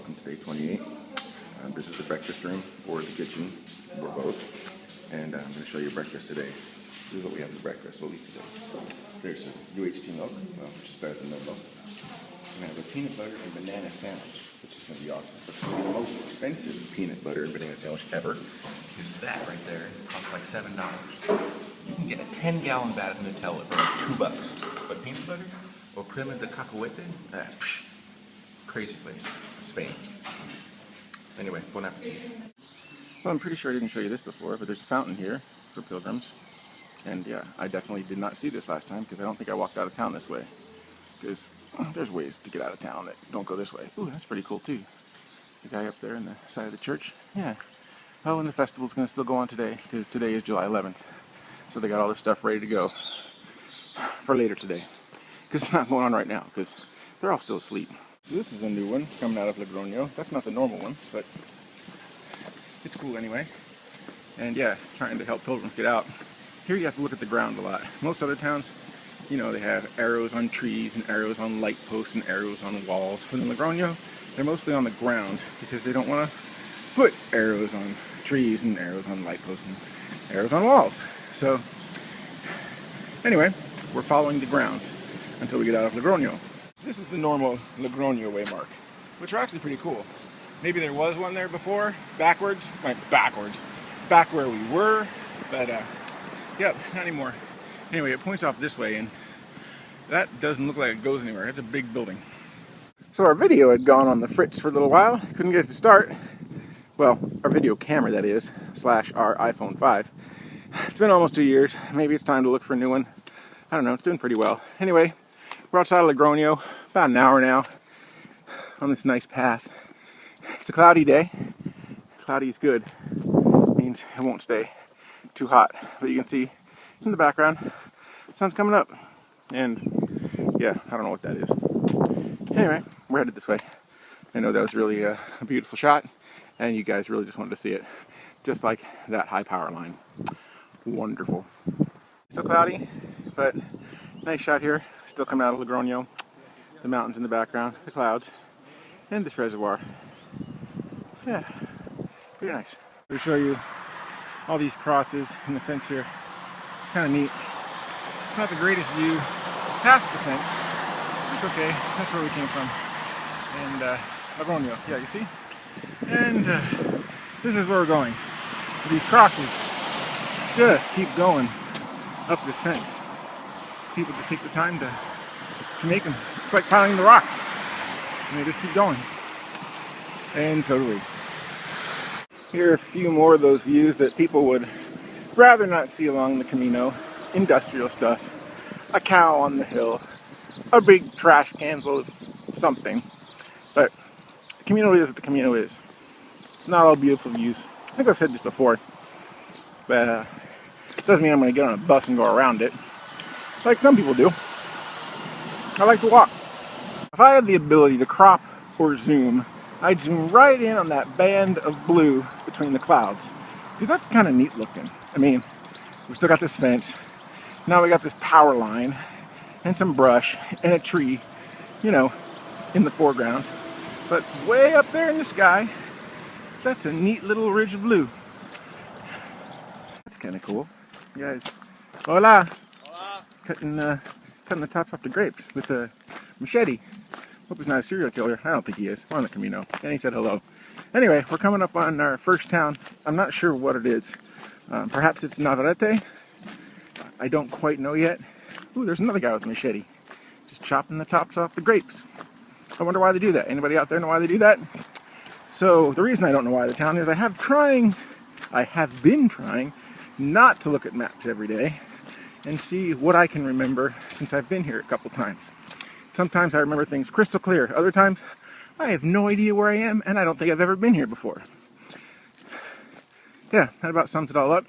welcome to day 28. This is the breakfast room or the kitchen, or both. And I'm going to show you breakfast today. This is what we have for breakfast, what we eat today. There's some UHT milk, which is better than no milk. And I have a peanut butter and banana sandwich, which is going to be awesome. But it's going to be the most expensive peanut butter and banana sandwich ever. Because that right there costs like $7. You can get a 10-gallon vat of Nutella for like $2. But peanut butter or crema de cacahuete, crazy place. Spain. Anyway, bon appetit. Well, I'm pretty sure I didn't show you this before, but there's a fountain here for pilgrims. And yeah, I definitely did not see this last time because I don't think I walked out of town this way. Because there's ways to get out of town that don't go this way. Ooh, that's pretty cool too. The guy up there on the side of the church. Yeah. Oh, and the festival's going to still go on today because today is July 11th. So they got all this stuff ready to go for later today. Because it's not going on right now because they're all still asleep. So this is a new one coming out of Logroño. That's not the normal one, but it's cool anyway. And yeah, trying to help pilgrims get out. Here you have to look at the ground a lot. Most other towns, you know, they have arrows on trees and arrows on light posts and arrows on walls. But in Logroño, they're mostly on the ground because they don't want to put arrows on trees and arrows on light posts and arrows on walls. So anyway, we're following the ground until we get out of Logroño. This is the normal Logroño waymark, which are actually pretty cool. Maybe there was one there before, back where we were, but yep, not anymore. Anyway, it points off this way, and that doesn't look like it goes anywhere. It's a big building. So our video had gone on the fritz for a little while, couldn't get it to start. Well, our video camera, that is, / our iPhone 5. It's been almost 2 years. Maybe it's time to look for a new one. I don't know, it's doing pretty well. Anyway, we're outside of Logroño, about an hour now, on this nice path. It's a cloudy day. Cloudy is good. Means it won't stay too hot. But you can see in the background, the sun's coming up. And yeah, I don't know what that is. Anyway, we're headed this way. I know that was really a beautiful shot, and you guys really just wanted to see it. Just like that high power line. Wonderful. Still cloudy, but nice shot here. Still coming out of Logroño. The mountains in the background, the clouds, and this reservoir. Yeah, pretty nice. I'll show you all these crosses in the fence here. It's kind of neat. It's not the greatest view past the fence. It's okay. That's where we came from. And Logroño, yeah, you see? And this is where we're going. These crosses just keep going up this fence. People just take the time to make them. It's like piling the rocks. And they just keep going. And so do we. Here are a few more of those views that people would rather not see along the Camino. Industrial stuff. A cow on the hill. A big trash can full of something. But the Camino is what the Camino is. It's not all beautiful views. I think I've said this before. But it doesn't mean I'm going to get on a bus and go around it. Like some people do. I like to walk. If I had the ability to crop or zoom, I'd zoom right in on that band of blue between the clouds. Because that's kind of neat looking. I mean, we still got this fence. Now we got this power line. And some brush. And a tree. You know, in the foreground. But way up there in the sky, that's a neat little ridge of blue. That's kind of cool. You guys, hola! Hola. Cutting the tops off the grapes with a machete. Hope he's not a serial killer. I don't think he is. We're on the Camino. And he said hello. Anyway, we're coming up on our first town. I'm not sure what it is. Perhaps it's Navarrete. I don't quite know yet. Ooh, there's another guy with a machete. Just chopping the tops off the grapes. I wonder why they do that. Anybody out there know why they do that? So, the reason I don't know why the town is, I have been trying not to look at maps every day and see what I can remember since I've been here a couple times. Sometimes I remember things crystal clear. Other times, I have no idea where I am and I don't think I've ever been here before. Yeah, that about sums it all up.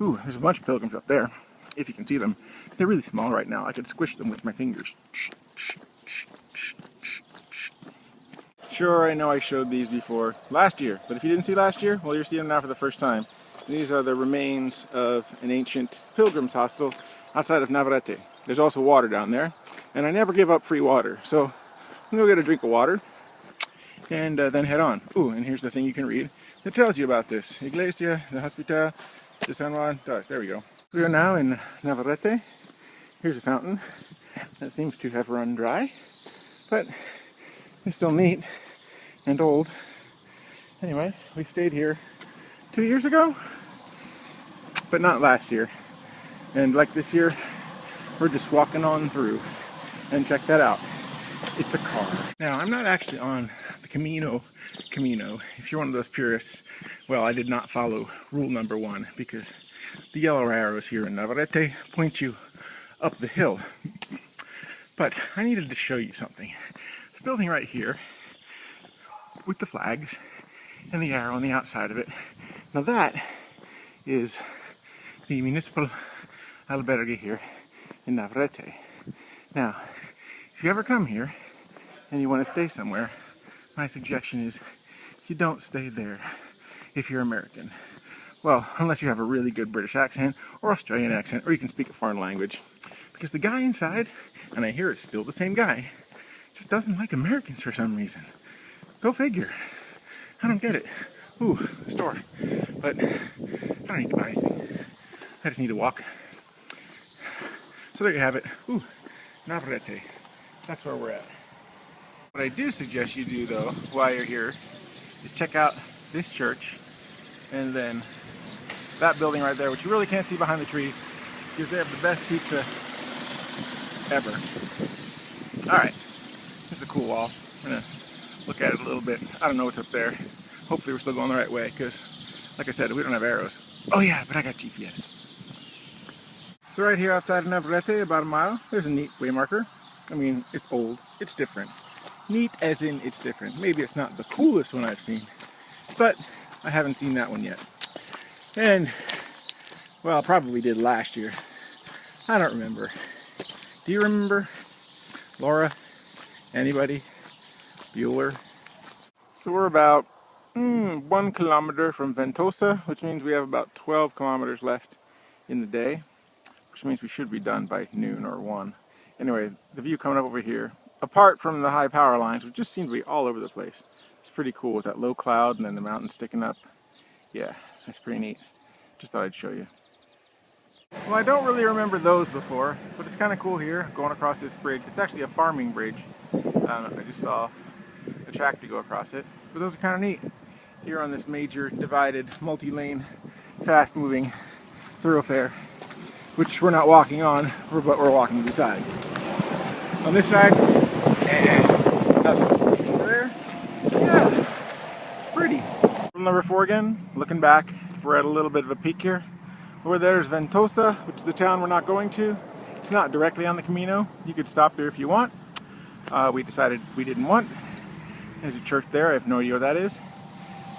Ooh, there's a bunch of pilgrims up there, if you can see them. They're really small right now. I could squish them with my fingers. Sure, I know I showed these before last year, but if you didn't see last year, well, you're seeing them now for the first time. These are the remains of an ancient pilgrims hostel outside of Navarrete. There's also water down there, and I never give up free water, so I'm gonna go get a drink of water, and then head on. Ooh, and here's the thing you can read that tells you about this. Iglesia de Hospital de San Juan. There we go. We are now in Navarrete. Here's a fountain that seems to have run dry, but it's still neat and old. Anyway, we stayed here 2 years ago, but not last year. And like this year, we're just walking on through. And check that out. It's a car. Now, I'm not actually on the Camino. If you're one of those purists, well, I did not follow rule number 1 because the yellow arrows here in Navarrete point you up the hill. But I needed to show you something. This building right here with the flags and the arrow on the outside of it. Now that is the municipal albergue here in Navarrete. Now, if you ever come here and you want to stay somewhere, my suggestion is you don't stay there if you're American. Well, unless you have a really good British accent or Australian accent, or you can speak a foreign language. Because the guy inside, and I hear it's still the same guy, just doesn't like Americans for some reason. Go figure. I don't get it. Ooh, the store. But I don't need to buy anything. I just need to walk. So there you have it. Ooh, Navarrete. That's where we're at. What I do suggest you do, though, while you're here, is check out this church and then that building right there, which you really can't see behind the trees because they have the best pizza ever. Alright, this is a cool wall. I'm going to look at it a little bit. I don't know what's up there. Hopefully we're still going the right way because, like I said, we don't have arrows. Oh yeah, but I got GPS. So right here outside of Navarrete, about a mile, there's a neat way marker. I mean, it's old, it's different. Neat as in it's different. Maybe it's not the coolest one I've seen, but I haven't seen that one yet. And, well, I probably did last year. I don't remember. Do you remember? Laura? Anybody? Bueller? So we're about 1 kilometer from Ventosa, which means we have about 12 kilometers left in the day, which means we should be done by noon or 1. Anyway, the view coming up over here, apart from the high power lines, which just seem to be all over the place. It's pretty cool with that low cloud and then the mountains sticking up. Yeah, that's pretty neat. Just thought I'd show you. Well, I don't really remember those before, but it's kind of cool here, going across this bridge. It's actually a farming bridge. I just saw a tractor go across it, but those are kind of neat. Here on this major divided, multi-lane, fast-moving thoroughfare, which we're not walking on, but we're walking beside. On this side, nothing. Over there, yeah, pretty. Rule number 4 again, looking back, we're at a little bit of a peak here. Over there is Ventosa, which is the town we're not going to. It's not directly on the Camino. You could stop there if you want. We decided we didn't want. There's a church there, I have no idea what that is.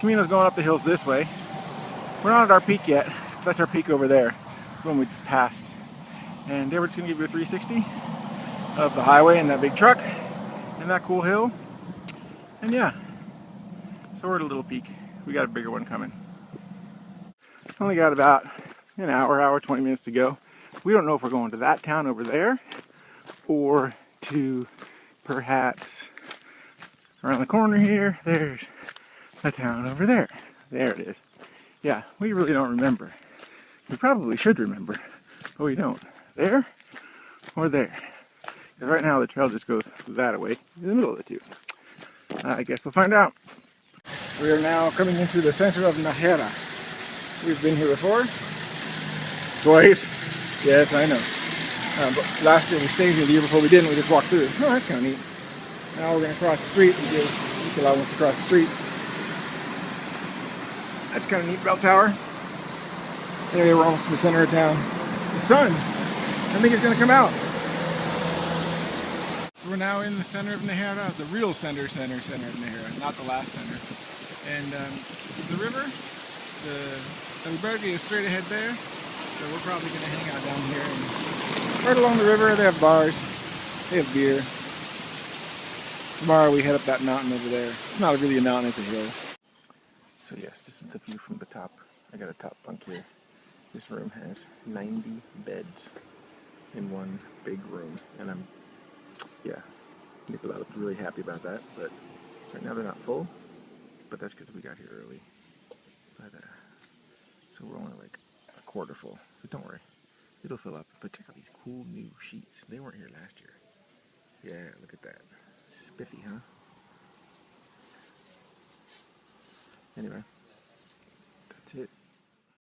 Camino's going up the hills this way. We're not at our peak yet. That's our peak over there, the one we just passed. And we're just gonna give you a 360 of the highway and that big truck and that cool hill. And yeah, so we're at a little peak. We got a bigger one coming. Only got about an hour, 20 minutes to go. We don't know if we're going to that town over there or to perhaps around the corner here. There's a town over there. There it is. Yeah, we really don't remember. We probably should remember, but we don't. There or there. Because right now the trail just goes that way in the middle of the two. I guess we'll find out. We are now coming into the center of Najera. We've been here before. Twice. Yes, I know. But last year we stayed here, the year before we didn't, we just walked through. Oh, that's kind of neat. Now we're going to cross the street because Nicola wants to cross the street. That's kind of neat, bell tower. There, we're almost in the center of town. The sun, I think it's going to come out. So we're now in the center of Najera, the real center of Najera, not the last center. And this is the river. The albergue is straight ahead there. So we're probably going to hang out down here. And right along the river, they have bars, they have beer. Tomorrow we head up that mountain over there. It's not really a mountain, it's a hill. So yes, this is the view from the top. I got a top bunk here. This room has 90 beds in one big room. And yeah, Nicola was really happy about that, but Right now they're not full, but that's because we got here early. But so we're only like a quarter full. But don't worry, it'll fill up. But check out these cool new sheets. They weren't here last year. Yeah, look at that. Spiffy, huh? Anyway, that's it.